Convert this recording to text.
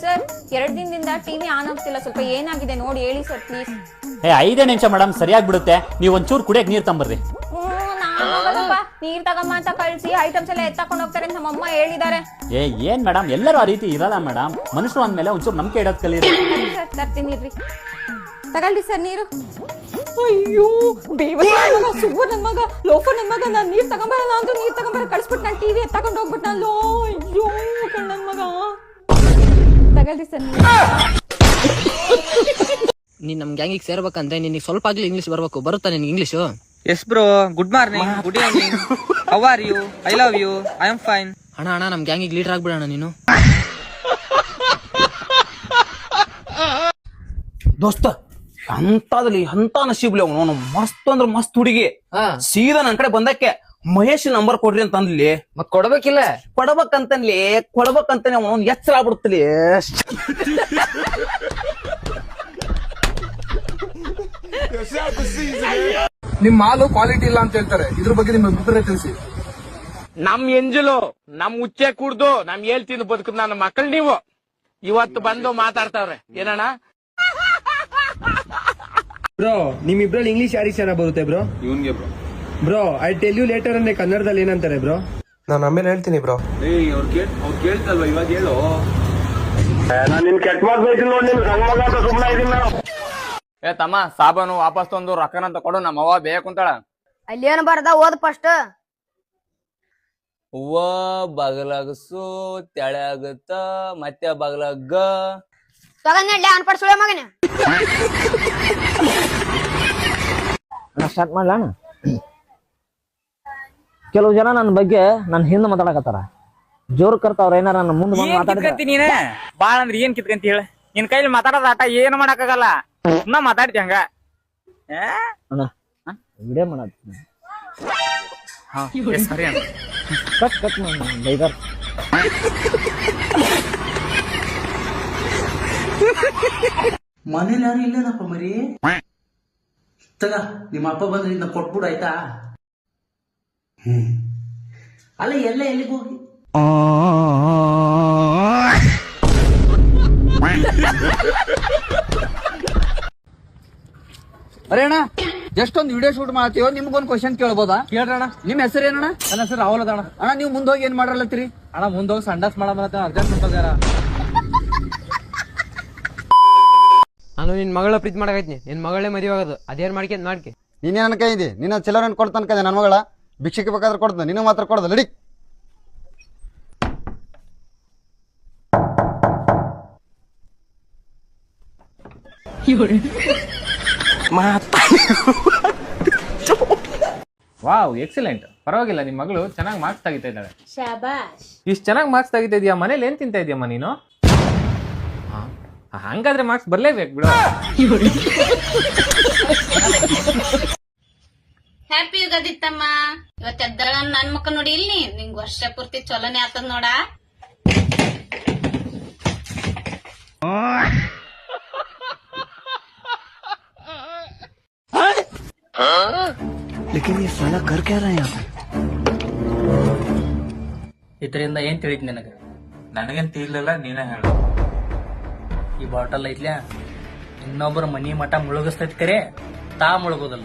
Sir 2 ದಿನದಿಂದ TV on ಆಗ್ತಿಲ್ಲ, ಸ್ವಲ್ಪ ಏನಾಗಿದೆ ನೋಡಿ ಹೇಳಿ ಸರ್ ಪ್ಲೀಸ್. 5 ನಿಮಿಷ ಮೇಡಮ್, ಸರಿಯಾಗಿ ಬಿಡುತ್ತೆ. ನೀವು ಒಂಚೂರು ಕುಡಿಯಕ್ ನೀರ್ ತಂಬರ್ರಿ. ನೀರ್ ತಗೊಂಬ ಅಂತ ಕಳ್ಸಿ ಐಟಮ್ಸ್ ಎಲ್ಲ ಎತ್ತಾಕೊಂಡು ಹೋಗ್ತಾರೆ ಅಂತ ನಮ್ಮಮ್ಮ ಹೇಳಿದ್ದಾರೆ. ಏನ್ ಮೇಡಮ್, ಎಲ್ಲರೂ ಆ ರೀತಿ ಇರಲ್ಲ ಮೇಡಮ್. ಮನುಷ್ಯರು ಅಂದ್ಮೇಲೆ ಒಂಚೂರು ನಂಬಿಕೆ ಇಡೋದ್ ಕಲೀರಿ. ತರ್ತೀನಿ ತಗೊಳ್ಳಿ ಸರ್ ನೀರು. ಅಯ್ಯೋ ಸುಬ್ಬು ನನ್ ಮಗ, ಲೋಫ ನನ್ ಮಗ, ನಾನ್ ನೀರ್ ತಗೊಂಬರಲ್ಲ ಅಂದ್ರೆ ನೀರ್ ತಗೊಂಬರ ಕಳಿಸ್ಬಿಟ್ಟು ನಾನು ಟಿವಿ ಎತ್ತಾಕೊಂಡು ಹೋಗ್ಬಿಟ್ನಲ್ಲೋ. ಅಯ್ಯೋ ನನ್ ಮಗ. ತಗೊಳ್ಳಿ ಸರ್ ನೀನ್ ನಮ್ ಗ್ಯಾಂಗಿಗೆ ಸೇರ್ಬೇಕಂದ್ರೆ ನಿನಗೆ ಸ್ವಲ್ಪ ಆಗ್ಲಿ ಇಂಗ್ಲಿಷ್ ಬರ್ಬೇಕು. ಬರುತ್ತಾ ನಿನ್ಗೆ English? Yes bro, good morning, good evening, how are you, I love you, I am fine. ಅಣ್ಣ ನಮ್ ಗ್ಯಾಂಗಿಗೆ ಲೀಡರ್ ಆಗ್ಬಿಡೋಣ ನೀನು. ದೋಸ್ತ ಅಂತದಲ್ಲಿ ಅಂತ ನಸೀಬ್ಲಿ ಅವನು ಮಸ್ತ್ ಅಂದ್ರ ಮಸ್ತ್ ಹುಡುಗಿ. ಸೀದಾ ನನ್ ಕಡೆ ಬಂದಕ್ಕೆ ಮಹೇಶ್ ನಂಬರ್ ಕೊಡ್ರಿ ಅಂತ ಅಂದ್ಲಿ. ಮತ್ ಕೊಡ್ಬೇಕಿಲ್ಲ? ಕೊಡ್ಬೇಕಂತಾನೆ ಅವನು ಎಚ್ಚರ ಆಗ್ಬಿಡ್ತಲಿ. ನಿಮ್ ಮಾಲು ಕ್ವಾಲಿಟಿ ಇಲ್ಲ ಅಂತ ಹೇಳ್ತಾರೆ, ಇದ್ರ ಬಗ್ಗೆ ನಿಮ್ ಅಭಿಪ್ರಾಯ ತಿಳಿಸಿ. ನಮ್ ಎಂಜಲು ನಮ್ ಉಚ್ಚೆ ಕುಡ್ದು ನಮ್ ಹೇಳ್ತೀನಿ ಬದುಕುದ್ ನನ್ನ ಮಕ್ಕಳು ನೀವು ಇವತ್ತು ಬಂದು ಮಾತಾಡ್ತಾವ್ರೆ ಏನಣ್ಣ. ಬ್ರೋ, ನಿಮ್ಮಿಬ್ರಲ್ಲಿ ಇಂಗ್ಲಿಷ್ ಯಾರಿಗೆ ಚೆನ್ನಾಗಿ ಬರುತ್ತೆ ಬ್ರೋ? ಇವನ್ಗೆ bro. Bro, I tell you later ಅನ್ನೇ ಕನ್ನಡದಲ್ಲಿ ಏನಂತಾರೆ ಬ್ರೋ? ನಾನು ಆಮೇಲೆ ಹೇಳ್ತೀನಿ ಬ್ರೋ. ಅವ್ರು ಕೇಳ್ತಲ್ವಾ ಇವಾಗ ಹೇಳು. ನಿನ್ ಕೆಟ್ಟ ಮಾತು ಬೈತೀನಿ ನೋಡಿ, ನಿಮ್ ಗಂಡ ಮಗ ಅಂತ ಸುಮ್ಮನೆ ಇದೀನಿ ನಾನು. ತಮ್ಮ ಸಾಬಾನು ವಾಪಸ್ ತಂದು ರೊಕ್ಕನಂತ ಕೊಡು, ನಮ್ಮ ಅವ್ವ ಬೇಕುಂತಾಳ. ಅಲ್ಲಿ ಏನ್ ಬರ್ದ ಓದ್ ಫಸ್ಟ್. ಹೂವ ಬಗಲಗಸು ತೆಳಗತ್ತ ಮತ್ತೆ ಬಗಲಗ್ಗ ತಗೊಂಡ್ಲಿ ಅನ್ಪಡ್ ಸುಳೆ ಮಗನ. ಸ್ಟಾರ್ಟ್ ಮಾಡ್ಲಾ? ಕೆಲವು ಜನ ನನ್ನ ಬಗ್ಗೆ ನನ್ನ ಹಿಂದೆ ಮಾತಾಡಕತ್ತಾರ. ಜೋರ್ ಕರ್ತಾವ್ರ ಏನಾರ ನನ್ನ ಮುಂದೆ ಬಂದು ಮಾತಾಡ್ತೀನಿ. ನೀನ ಬಾಳ ಅಂದ್ರೆ ಏನ್ ಕಿತ್ಕಂತ ಹೇಳ. ನಿನ್ ಕೈಲಿ ಮಾತಾಡೋದ ಆಟ ಏನು ಮಾಡಕ್ಕಾಗಲ್ಲ. ನಾ ಮಾತಾಡ್ತಿ ಹಂಗ ಅಣ್ಣ, ವಿಡಿಯೋ ಮಾಡತ್ತೀನಿ. ಸರಿ ಅಣ್ಣ, ಕಟ್ ಮಾಡಿ ಬೈದಾರ್. ಮನೇಲಿ ಯಾರು ಇಲ್ಲೇನಪ್ಪ ಮರಿ. ತಗ ನಿಮ್ಮ ಅಪ್ಪ ಬಂದ್ರಿಂದ ಕೊಟ್ಬಿಡು ಆಯ್ತಾ. ಅಲ್ಲ ಎಲ್ಲಿಗೆ ಹೋಗಿ ಅರೆ ಅಣ್ಣ, ಎಷ್ಟೊಂದು ವಿಡಿಯೋ ಶೂಟ್ ಮಾಡ್ತೀವೋ, ನಿಮ್ಗೊಂದು ಕ್ವಶನ್ ಕೇಳ್ಬೋದಾ? ಕೇಳ್ರಣ್ಣ. ನಿಮ್ ಹೆಸರು ಏನಣ್ಣ? ನನ್ನ ಹೆಸರು ರಾಹುಲ್ ಅದ ಅಣ್ಣ. ಅಣ್ಣ ನೀವು ಮುಂದೋಗಿ ಏನ್ ಮಾಡ್ರಲ್ಲತ್ತೀರಿ? ಅಣ್ಣ ಮುಂದೋಗಿ ಸಂಡಾಸ್ ಮಾಡತ್ತ ಅರ್ಜೆಂಟ್ ಹೊಂಟೋಗ್ಯಾರ. ನಾನು ನಿನ್ ಮಗಳ ಪ್ರೀತಿ ಮಾಡಕೈತಿ, ನಿನ್ ಮಗಳೇ ಮದುವೆ ಆಗೋದು. ಅದೇನ್ ಮಾಡ್ಕೆ ನೀನೇನ್ ಕೈ ಇದೆ, ನಿನ್ನ ಚಿಲ್ಲರ್ ಕೊಡ್ತಾನ ಕದೆ ನನ್ನ ಮಗಳ. ಭಿಕ್ಷಕ್ಕೆ ಬೇಕಾದ್ರೆ ಕೊಡ್ತಾನೆ, ನೀನು ಮಾತ್ರ ಕೊಡ್ದ ಲಡಿ. ವಾವ್, ಎಕ್ಸಲೆಂಟ್, ಪರವಾಗಿಲ್ಲ. ನಿಮ್ ಮಗಳು ಚೆನ್ನಾಗಿ ಮಾರ್ಕ್ಸ್ ತೆಗಿತಾ ಇದ್ದಾಳೆ. ಶಾಬಾಷ್. ಇಷ್ಟು ಚೆನ್ನಾಗಿ ಮಾರ್ಕ್ಸ್ ತೆಗಿತಾ ಇದೀಯಾ, ಮನೇಲಿ ಏನ್ ತಿಂತಾ ಇದೀಯಮ್ಮ ನೀನು? ಹಂಗಾದ್ರೆ ಮಾರ್ಕ್ಸ್ ಬರ್ಲೇಬೇಕು ಬಿಡು. ಹ್ಯಾಪಿ ಯುಗಾದಿತ್ತಮ್ಮ. ಇವತ್ತೆದ್ದಳ ನನ್ ಮಕ್ಕ ನೋಡಿ ಇಲ್ಲಿ ನಿಂಗ್ ವರ್ಷ ಪೂರ್ತಿ ಚಲೋನೆ ಆತದ ನೋಡ. ಇದರಿಂದ ಏನ್ ತಿಳಿತ್ ನಿನಗ? ನನಗೇನ್ ತಿಳಿಲಿಲ್ಲ, ನೀನೇ ಹೇಳು. ಈ ಬಾಟಲ್ ಐತ್ಲ್ಯಾ, ಇನ್ನೊಬ್ಬರ ಮನಿ ಮಠ ಮುಳುಗಿಸ್ತೈತಿ ಕರೆ, ತಾ ಮುಳುಗೋದಲ್ಲ.